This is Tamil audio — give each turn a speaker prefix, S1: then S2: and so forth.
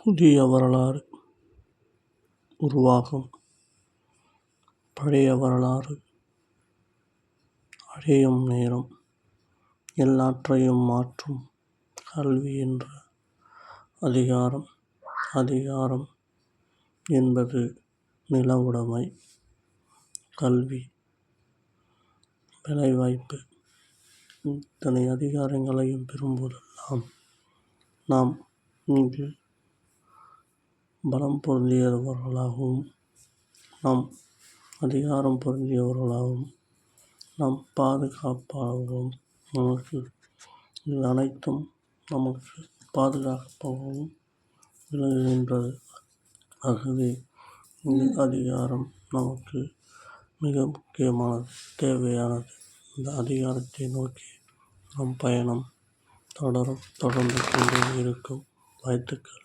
S1: புதிய வரலாறு உருவாகும். பழைய வரலாறு அழியும் நேரம். எல்லாற்றையும் மாற்றும் கல்வி என்ற அதிகாரம். அதிகாரம் என்பது நிலவுடைமை, கல்வி, வேலைவாய்ப்பு. இத்தனை அதிகாரங்களையும் பெறும்போதெல்லாம் நாம் இங்கு பலம் பொருந்தியவர்களாகவும் நாம் அதிகாரம் பொருந்தியவர்களாகவும் நாம் பாதுகாப்பாகவும் நமக்கு இது அனைத்தும் நமக்கு பாதுகாப்பாகவும் விளங்குகின்றது. ஆகவே இந்த அதிகாரம் நமக்கு மிக முக்கியமானது, தேவையானது. இந்த அதிகாரத்தை நோக்கி நம் பயணம் தொடர்ந்து கொண்டே இருக்கும். வாழ்த்துக்கள்.